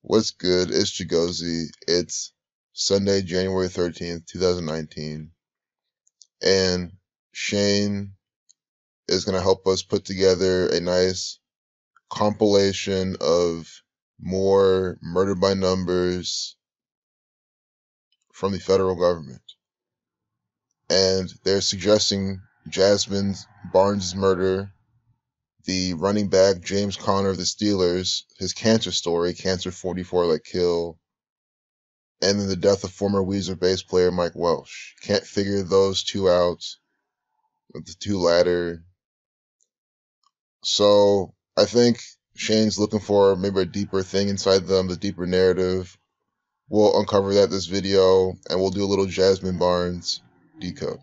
What's good? It's Chigozy. It's Sunday, January 13th, 2019. And Shane is going to help us put together a nice compilation of more murder by numbers from the federal government. And they're suggesting Jazmine Barnes' murder, the running back James Conner of the Steelers, his cancer story, Cancer 44 like kill, and then the death of former Weezer bass player Mike Welsh. Can't figure those two out with the two latter. So I think Shane's looking for maybe a deeper thing inside them, the deeper narrative. We'll uncover that this video, and we'll do a little Jazmine Barnes decode.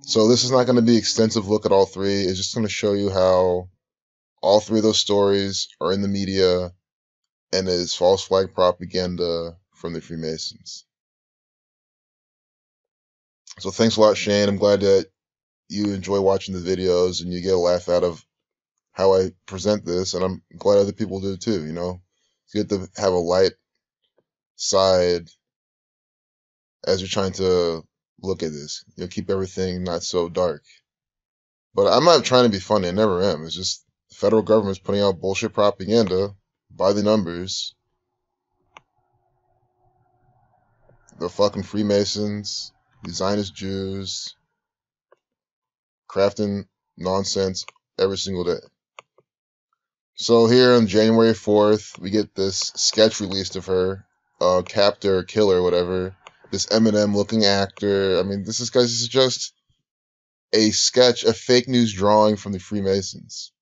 So this is not going to be an extensive look at all three. It's just going to show you how all three of those stories are in the media and is false flag propaganda from the Freemasons. So thanks a lot, Shane. I'm glad that you enjoy watching the videos and you get a laugh out of how I present this, and I'm glad other people do too, you know. It's good to have a light side as you're trying to look at this. You know, keep everything not so dark. But I'm not trying to be funny, I never am. It's just the federal government's putting out bullshit propaganda by the numbers. The fucking Freemasons, the Zionist Jews, crafting nonsense every single day. So here on January 4th, we get this sketch released of her, captor, killer, whatever. This Eminem-looking actor. I mean, this is just a sketch, a fake news drawing from the Freemasons.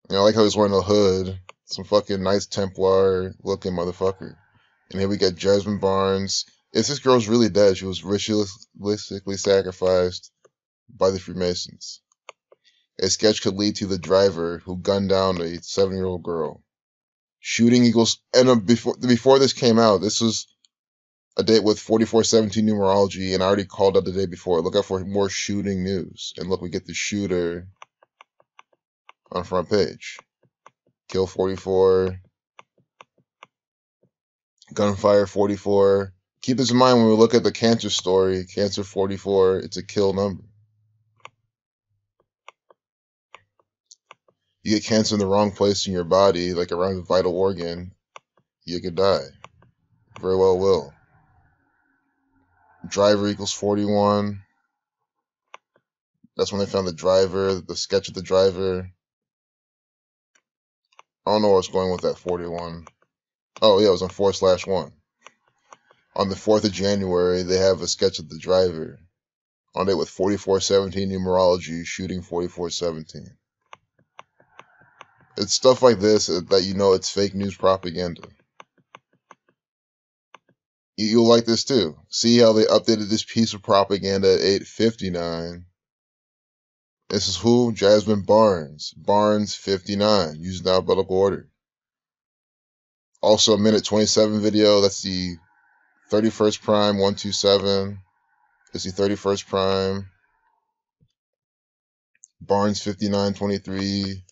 You know, I like how he's wearing a hood. Some fucking Knights Templar-looking motherfucker. And here we get Jazmine Barnes. If this girl's really dead, she was ritualistically sacrificed by the Freemasons. A sketch could lead to the driver who gunned down a 7-year-old girl. Shooting equals, and before this came out, this was a date with 4417 numerology, and I already called out the day before. Look out for more shooting news. And look, we get the shooter on front page. Kill 44. Gunfire 44. Keep this in mind when we look at the cancer story. Cancer 44, it's a kill number. You get cancer in the wrong place in your body, like around a vital organ, you could die. Very well will. Driver equals 41. That's when they found the driver, the sketch of the driver. I don't know where I was going with that 41. Oh yeah, it was on 4/1. On the 4th of January, they have a sketch of the driver. On it with 4417 numerology, shooting 4417. It's stuff like this that you know it's fake news propaganda. You'll like this too. See how they updated this piece of propaganda at 8:59. This is who? Jazmine Barnes. Barnes 59, using alphabetical order. Also a minute 27 video. That's the 31st prime 127. It's the 31st prime. Barnes 5923.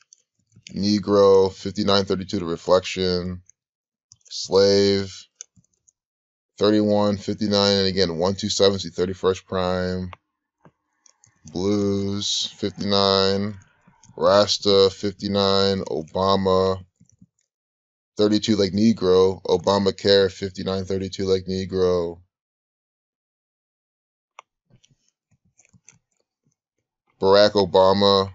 Negro 5932 to reflection. Slave 3159, and again 127 is the 31st prime. Blues 59. Rasta 59. Obama 32 like Negro. Obamacare 5932 like Negro. Barack Obama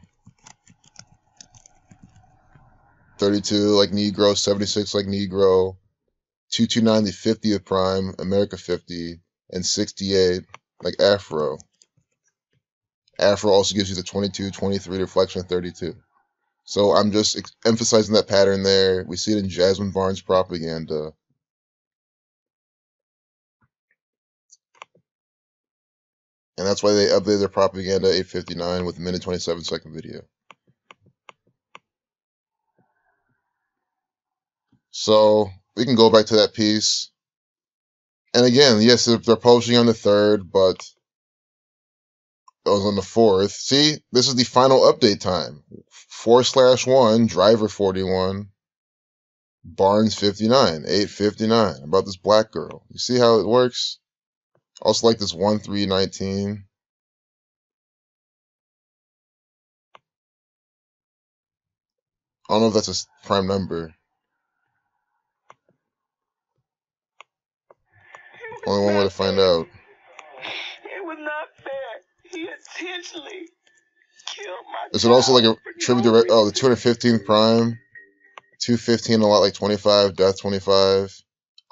32 like Negro, 76 like Negro, 229 the 50th prime, America 50, and 68 like Afro. Afro also gives you the 22, 23 reflection, 32. So I'm just emphasizing that pattern there. We see it in Jazmine Barnes propaganda. And that's why they updated their propaganda 8:59 with a minute 27-second video. So we can go back to that piece. And again, yes, they're publishing on the 3rd, but it was on the 4th. See, this is the final update time. 4/1, driver 41. Barnes 59, 859, about this black girl. You see how it works? Also like this 1319. I don't know if that's a prime number. Only one way to find out. It was not fair. He intentionally killed my Is it also like a tribute to the 215th prime? 215 a lot like 25, death 25.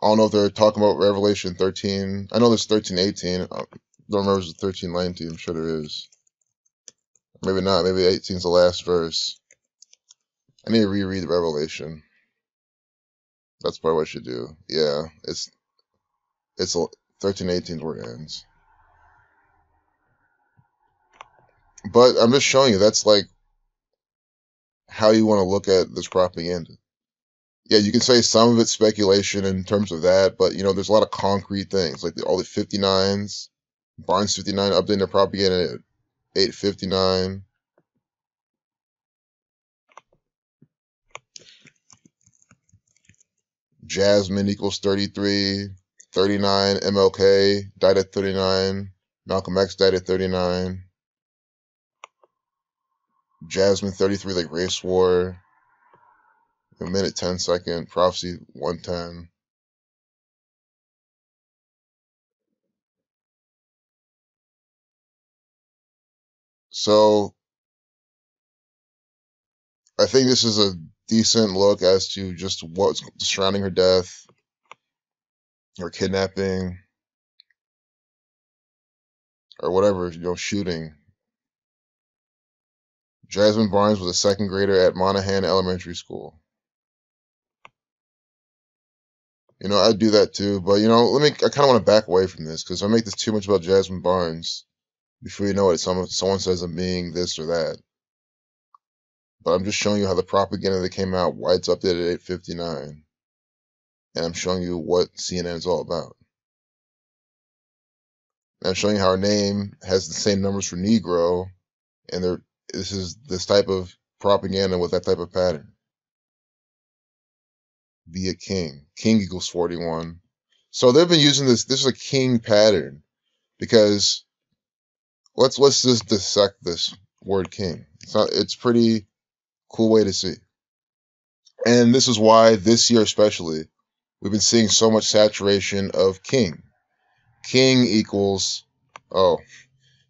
I don't know if they're talking about Revelation 13. I know there's 1318. I don't remember if there's 1319. I'm sure there is. Maybe not. Maybe 18 is the last verse. I need to reread the Revelation. That's probably what I should do. Yeah, it's 1318 is where it ends. But I'm just showing you that's like how you want to look at this propaganda. Yeah, you can say some of it's speculation in terms of that, but there's a lot of concrete things like all the 59s. Barnes 59 updating their propaganda at 859. Jazmine equals 33. 39. MLK died at 39. Malcolm X died at 39. Jazmine 33 like race war. A minute 10 second. Prophecy 110. So I think this is a decent look as to just what's surrounding her death or kidnapping or whatever, shooting. Jazmine Barnes was a second grader at Monahan Elementary School. I'd do that too, but I kind of want to back away from this because if I make this too much about Jazmine Barnes, before you know it, someone says I'm being this or that. But I'm just showing you how the propaganda that came out, why it's updated at 8:59, and I'm showing you what CNN is all about. And I'm showing you how our name has the same numbers for Negro, and this is this type of propaganda with that type of pattern. Be a king. King equals 41. So they've been using this. This is a king pattern because let's just dissect this word king. It's pretty cool way to see. And this is why this year especially we've been seeing so much saturation of king. King equals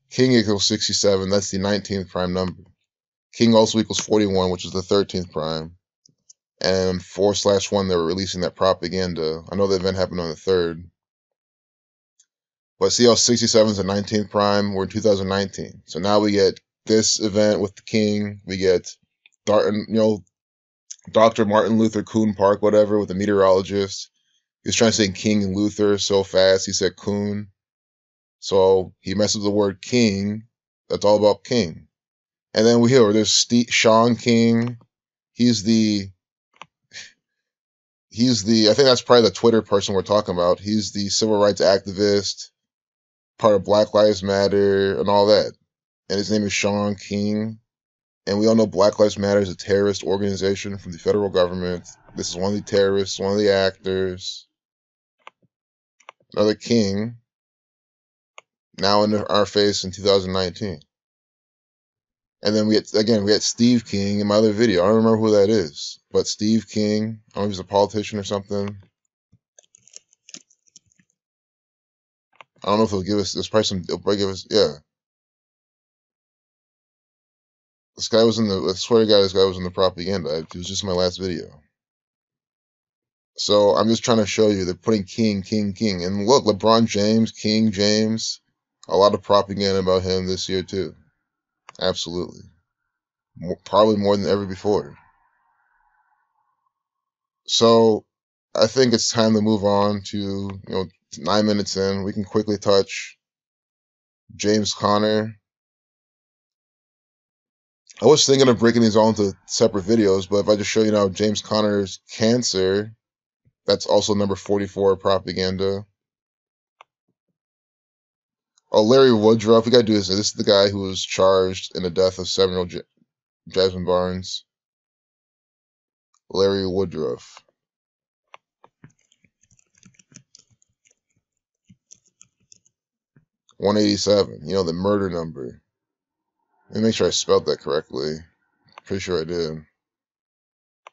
67. That's the 19th prime number. King also equals 41, which is the 13th prime. And 4/1, they were releasing that propaganda. I know the event happened on the 3rd. But see how 67 is the 19th prime? We're in 2019. So now we get this event with the king. We get, Dr. Martin Luther Coon Park, whatever, with the meteorologist. He was trying to say King and Luther so fast, he said Coon. So he messed with the word king. That's all about king. And then there's Sean King. He's the, I think that's probably the Twitter person we're talking about. He's the civil rights activist, part of Black Lives Matter and all that. And his name is Sean King. And we all know Black Lives Matter is a terrorist organization from the federal government. This is one of the terrorists, one of the actors. Another king. Now in our face in 2019. And then we had Steve King in my other video. I don't remember who that is. But Steve King, I don't know if he's a politician or something. I don't know if he'll give us, he'll probably give us, yeah. This guy was I swear to God, this guy was in the propaganda. It was just my last video. So I'm just trying to show you they're putting king. And look, LeBron James, King James, a lot of propaganda about him this year too. Absolutely. Probably more than ever before. So I think it's time to move on to, 9 minutes in. We can quickly touch James Conner. I was thinking of breaking these all into separate videos, but if I just show you now James Conner's cancer, that's also number 44 propaganda. Oh, Larry Woodruff, we gotta do this. This is the guy who was charged in the death of 7-year-old Jazmine Barnes. Larry Woodruff. 187. You know, the murder number. Let me make sure I spelled that correctly. Pretty sure I did.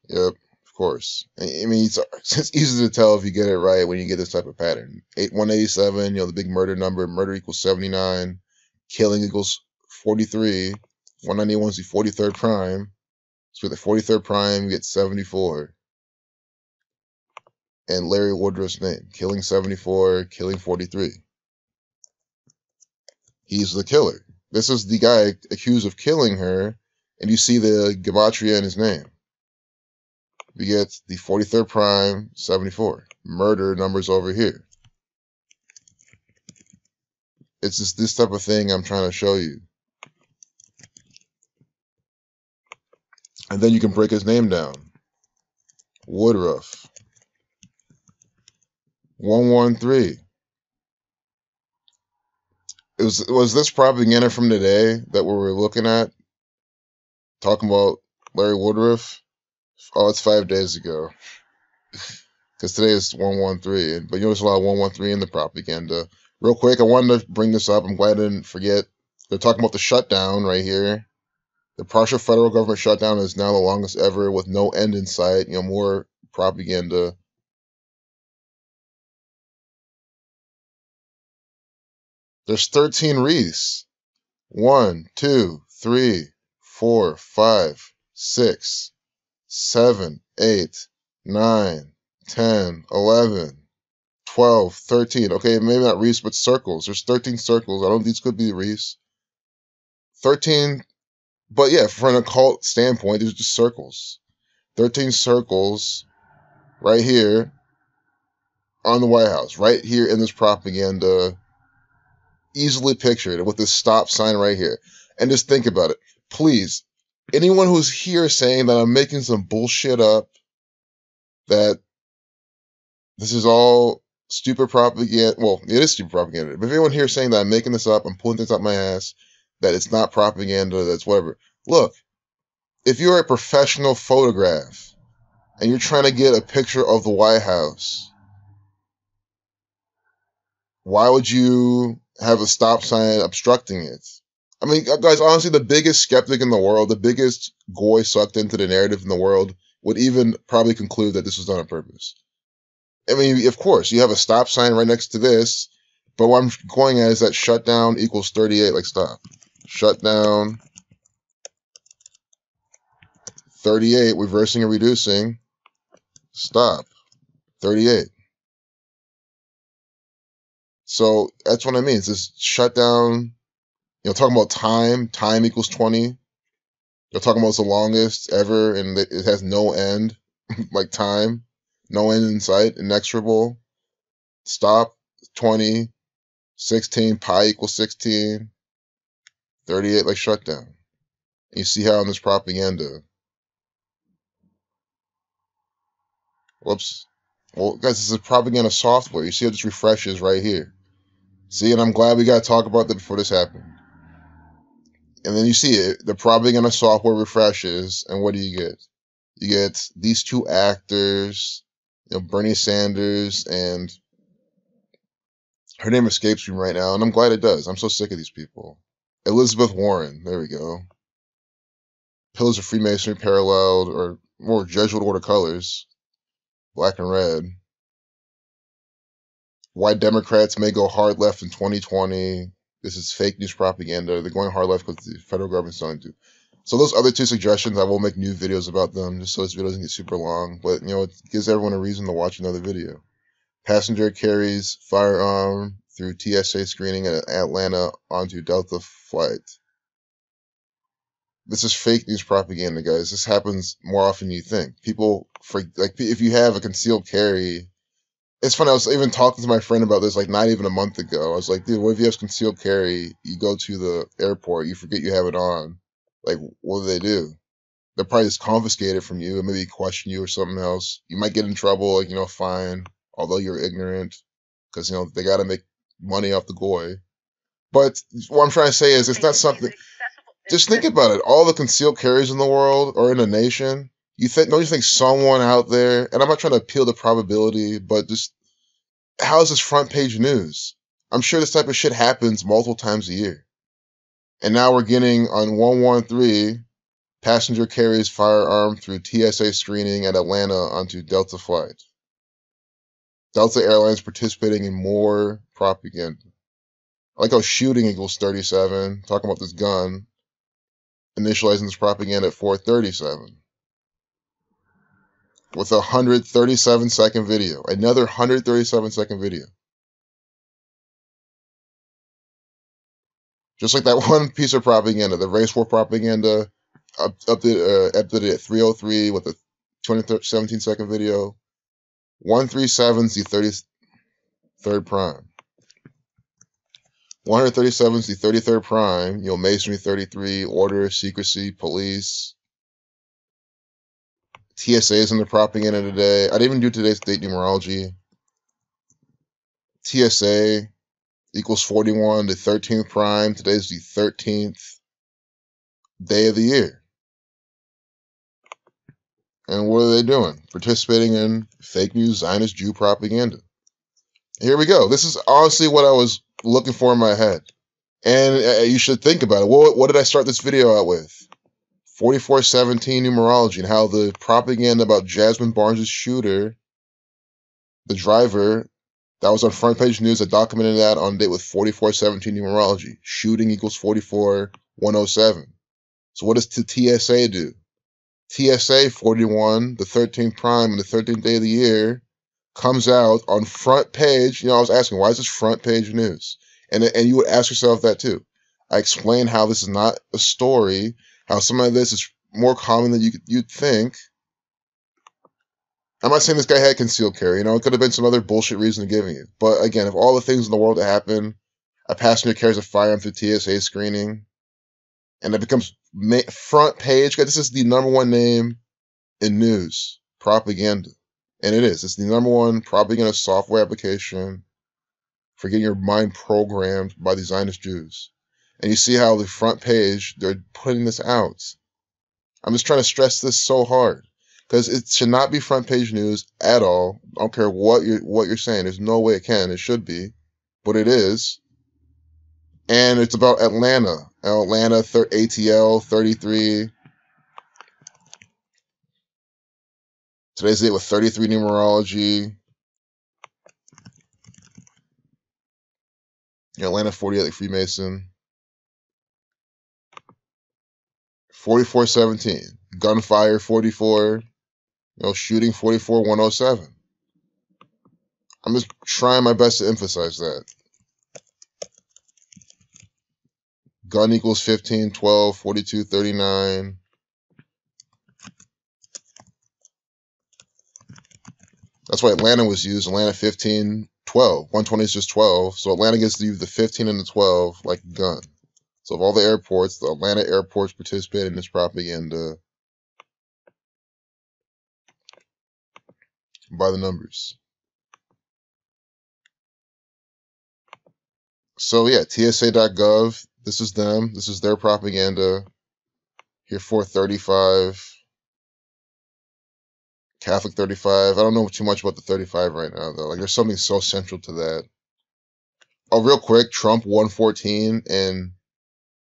Yep, of course. I mean, it's easy to tell if you get it right when you get this type of pattern. 187, you know, the big murder number. Murder equals 79. Killing equals 43. 191 is the 43rd prime. So with the 43rd prime, you get 74. And Larry Woodruff's name. Killing 74, killing 43. He's the killer. This is the guy accused of killing her, and you see the gematria in his name. We get the 43rd prime, 74. Murder numbers over here. It's just this type of thing I'm trying to show you. And then you can break his name down. Woodruff. 113. Was this propaganda from today that we were looking at? Talking about Larry Woodruff? Oh, it's 5 days ago. Because today is 113. But you notice a lot of 113 in the propaganda. Real quick, I wanted to bring this up. I'm glad I didn't forget. They're talking about the shutdown right here. The partial federal government shutdown is now the longest ever with no end in sight. You know, more propaganda. There's 13 wreaths. 1, 2, 3, 4, 5, 6, 7, 8, 9, 10, 11, 12, 13. Okay, maybe not wreaths, but circles. There's 13 circles. I don't think these could be wreaths. 13, but yeah, from an occult standpoint, these are just circles. 13 circles right here on the White House, right here in this propaganda. Easily pictured with this stop sign right here. And just think about it. Please, anyone who's here saying that I'm making some bullshit up, that this is all stupid propaganda. Well, it is stupid propaganda. But if anyone here saying that I'm making this up, I'm pulling things up my ass, that it's not propaganda, that's whatever. Look, if you're a professional photograph and you're trying to get a picture of the White House, why would you have a stop sign obstructing it? I mean, guys, honestly, the biggest skeptic in the world, the biggest goy sucked into the narrative in the world, would even probably conclude that this was done on purpose. I mean, of course, you have a stop sign right next to this, but what I'm going at is that shutdown equals 38, like stop. Shutdown, 38, reversing and reducing, stop, 38. So that's what I mean. It's this shutdown, you know, talking about time equals 20. They're talking about it's the longest ever, and it has no end, like time, no end in sight, inexorable. Stop, 20, 16, pi equals 16, 38, like shutdown. And you see how in this propaganda. Whoops. Well, guys, this is propaganda software. You see how this refreshes right here. See, and I'm glad we got to talk about that before this happened. And then you see it, the propaganda software refreshes, and what do you get? You get these two actors, you know, Bernie Sanders, and her name escapes me right now, and I'm glad it does. I'm so sick of these people. Elizabeth Warren, there we go. Pillars of Freemasonry paralleled, or more Jesuit order colors, black and red. Why Democrats may go hard left in 2020. This is fake news propaganda. They're going hard left because the federal government's telling to. So those other two suggestions, I will make new videos about them, just so this video doesn't get super long. But, you know, it gives everyone a reason to watch another video. Passenger carries firearm through TSA screening at Atlanta onto Delta flight. This is fake news propaganda, guys. This happens more often than you think. People, if you have a concealed carry, it's funny, I was even talking to my friend about this, like, not even a month ago. I was like, dude, what if you have concealed carry, you go to the airport, you forget you have it on? Like, what do? They'll probably just confiscate it from you and maybe question you or something else. You might get in trouble, like, you know, fine, although you're ignorant, because, you know, they got to make money off the goy. But what I'm trying to say is it's not something... Just think about it. All the concealed carries in the world or in the nation... Don't you think someone out there, and I'm not trying to appeal to probability, but just, how is this front page news? I'm sure this type of shit happens multiple times a year. And now we're getting on 113, passenger carries firearm through TSA screening at Atlanta onto Delta flight. Delta Airlines participating in more propaganda. I like how shooting equals 37, talking about this gun, initializing this propaganda at 4:37. With a 137-second video. Another 137-second video. Just like that one piece of propaganda, the race war propaganda, updated at 3:03 with a 217-second video. 137 is the 33rd prime. 137 is the 33rd prime. Masonry 33, order, secrecy, police. TSA is in the propaganda today. I didn't even do today's date numerology. TSA equals 41, the 13th prime. Today's the 13th day of the year. And what are they doing? Participating in fake news, Zionist Jew propaganda. Here we go. This is honestly what I was looking for in my head. And you should think about it. What did I start this video out with? 4417 numerology and how the propaganda about Jazmine Barnes' shooter, the driver, that was on front page news. I documented that on date with 4417 numerology. Shooting equals 44107. So what does the TSA do? TSA 41, the 13th prime and the 13th day of the year, comes out on front page. I was asking, why is this front page news? And you would ask yourself that too. I explained how this is not a story, how some of this is more common than you'd think. I'm not saying this guy had concealed carry. It could have been some other bullshit reason to give you. But again, if all the things in the world that happen, a passenger carries a firearm through TSA screening, and it becomes front page. This is the number one name in news, propaganda. And it is. It's the number one propaganda software application for getting your mind programmed by the Zionist Jews. And you see how the front page, they're putting this out. I'm just trying to stress this so hard. Because it should not be front page news at all. I don't care what you're saying. There's no way it can. It should be. But it is. And it's about Atlanta. ATL 33. Today's date with 33 numerology. Atlanta 48 like Freemason. 4417. Gunfire 44. Shooting 44107. I'm just trying my best to emphasize that. Gun equals 15, 12, 42, 39. That's why Atlanta was used. Atlanta 15, 12. 120 is just 12. So Atlanta gets to use the 15 and the 12 like a gun. So of all the airports, the Atlanta airports participate in this propaganda by the numbers. So yeah, TSA.gov. This is them. This is their propaganda. Here 435. Catholic 35. I don't know too much about the 35 right now, though. There's something so central to that. Oh, real quick, Trump 114 and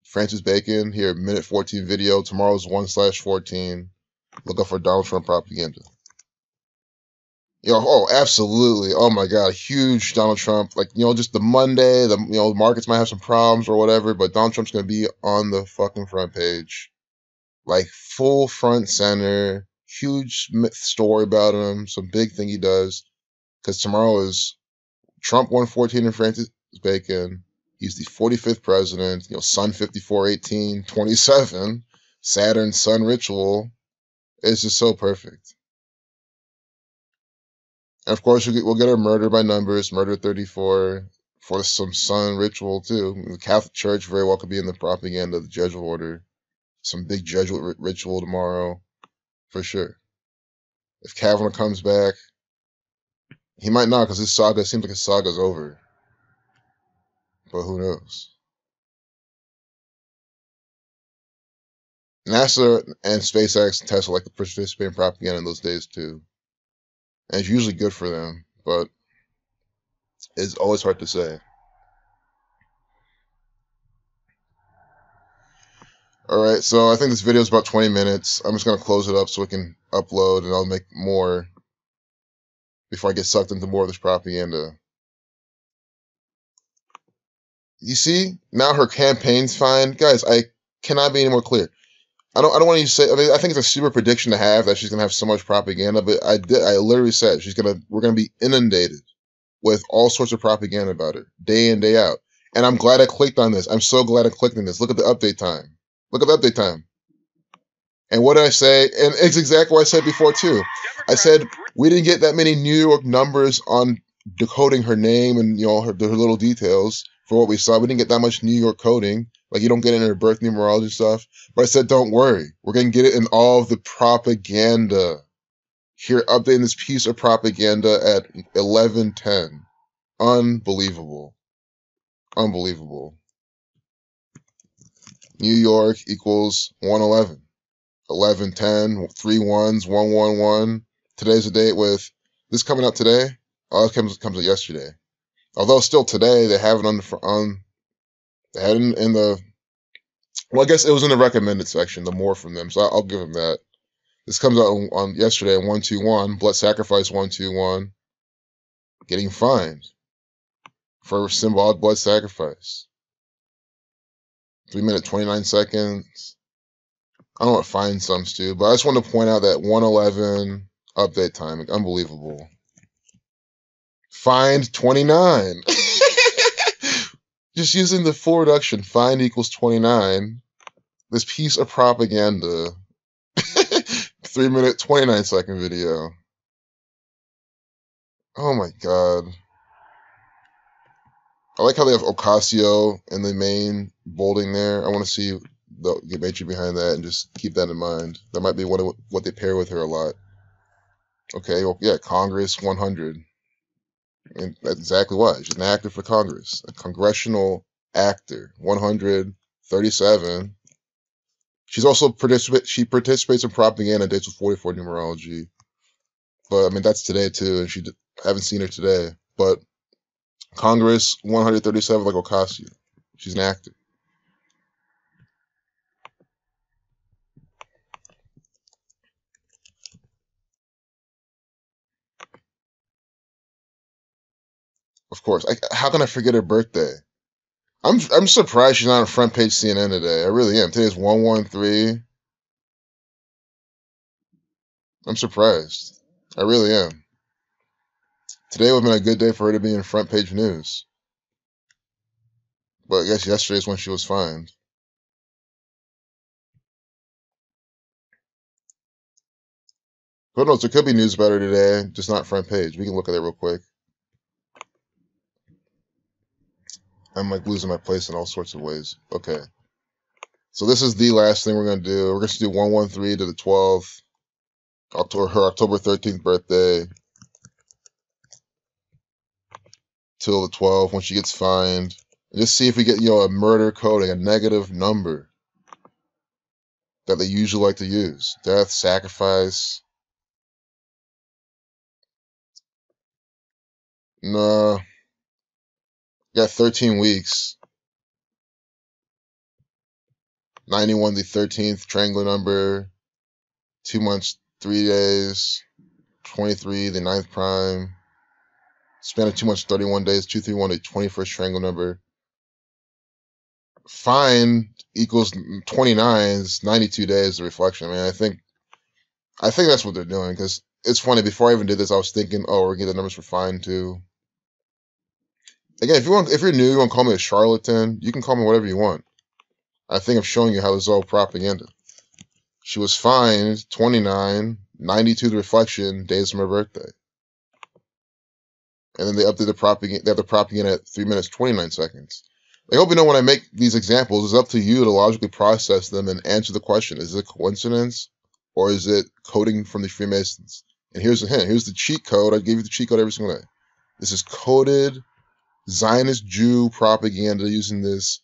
Francis Bacon. Here, minute 14 video. Tomorrow's 1/14. Look up for Donald Trump propaganda. Oh, absolutely. Oh my God, huge Donald Trump. Just the Monday, the markets might have some problems or whatever, but Donald Trump's gonna be on the fucking front page, full front center. Huge story about him. Some big thing he does, because tomorrow is Trump 114 and Francis Bacon. He's the 45th president. Sun 5418 27, Saturn Sun ritual. It's just so perfect. And of course, we'll get our murder by numbers, murder 34, for some sun ritual too. The Catholic Church very well could be in the propaganda of the Jesuit order. Some big Jesuit ritual tomorrow, for sure. If Kavanaugh comes back, he might not, because his saga seems like his saga's over. But who knows? NASA and SpaceX and Tesla like to participate in propaganda in those days too. And it's usually good for them, but it's always hard to say. Alright, so I think this video is about 20 minutes. I'm just going to close it up so we can upload, and I'll make more before I get sucked into more of this propaganda. You see? Now her campaign's fine. Guys, I cannot be any more clear. I don't want you to say, I mean, I think it's a super prediction to have that she's going to have so much propaganda, but I literally said we're going to be inundated with all sorts of propaganda about her day in, day out. And I'm glad I clicked on this. I'm so glad I clicked on this. Look at the update time. Look at the update time. And what did I say? And it's exactly what I said before, too. I said we didn't get that many New York numbers on decoding her name and, you know, her little details for what we saw. We didn't get that much New York coding. Like, you don't get it in her birth numerology stuff. But I said, don't worry. We're going to get it in all of the propaganda. Here, updating this piece of propaganda at 11:10. Unbelievable. Unbelievable. New York equals 111. 11:10, 3 1s, 111. Today's the date with this coming out today. Oh, it comes out yesterday. Although still today, they have it they had it in the, well, I guess it was in the recommended section, the more from them. So I'll give them that. This comes out on yesterday, 121, blood sacrifice 121, getting fined for symbolic blood sacrifice. 3 minutes, 29 seconds. I don't know what fine sums to, but I just wanted to point out that 111 update time, unbelievable. Fined 29. Just using the full reduction, fine equals 29. This piece of propaganda. 3 minute, 29 second video. Oh my god. I like how they have Ocasio in the main bolding there. I want to see the gematria behind that and just keep that in mind. That might be what they pair with her a lot. Okay, well, yeah, Congress 100. And that's exactly why. She's an actor for Congress. A congressional actor. 137. She's also she participates in propaganda dates with 44 numerology. But, I mean, that's today, too, and I haven't seen her today. But Congress 137 like Ocasio. She's an actor. Of course. How can I forget her birthday? I'm surprised she's not on front page CNN today. I really am. Today's 113. I'm surprised. I really am. Today would have been a good day for her to be in front page news. But I guess yesterday's when she was fined. Who knows? There could be news about her today, just not front page. We can look at it real quick. I'm like losing my place in all sorts of ways. Okay. So this is the last thing we're going to do. We're going to do 113 to the 12th. Her October 13th birthday. Till the 12th when she gets fined. And just see if we get, a murder coding, a negative number that they usually like to use. Death, sacrifice. No. Got 13 weeks. 91, the 13th triangular number. 2 months, 3 days. 23, the 9th prime. Span of 2 months, 31 days. 231, the 21st triangle number. Fine equals 29 is 92 days of reflection. I mean, I think that's what they're doing, because it's funny. Before I even did this, I was thinking, oh, we're getting the numbers for fine too. Again, if you're new, you want to call me a charlatan, you can call me whatever you want. I think I'm showing you how this is all propaganda. She was fined 29, 92 the reflection, days from her birthday. And then they update the propaganda. They have the propaganda at 3 minutes, 29 seconds. I hope you know when I make these examples, it's up to you to logically process them and answer the question. Is it a coincidence or is it coding from the Freemasons? And here's the hint. Here's the cheat code. I gave you the cheat code every single day. This is coded Zionist Jew propaganda using this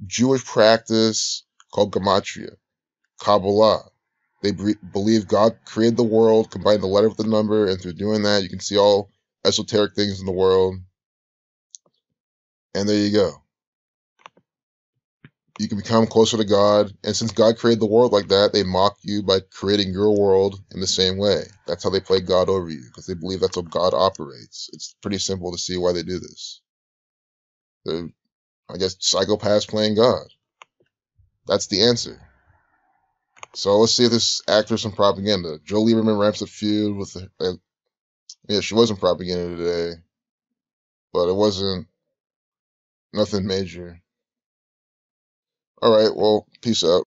Jewish practice called gematria, Kabbalah. They believe God created the world, combined the letter with the number, and through doing that, you can see all esoteric things in the world. And there you go. you can become closer to God. And since God created the world like that, they mock you by creating your world in the same way. That's how they play God over you, because they believe that's how God operates. It's pretty simple to see why they do this. They're, I guess, psychopaths playing God. That's the answer. So let's see if this actor's some propaganda. Joe Lieberman ramps up feud with yeah, she wasn't propaganda today, but it wasn't nothing major. All right, well, peace out.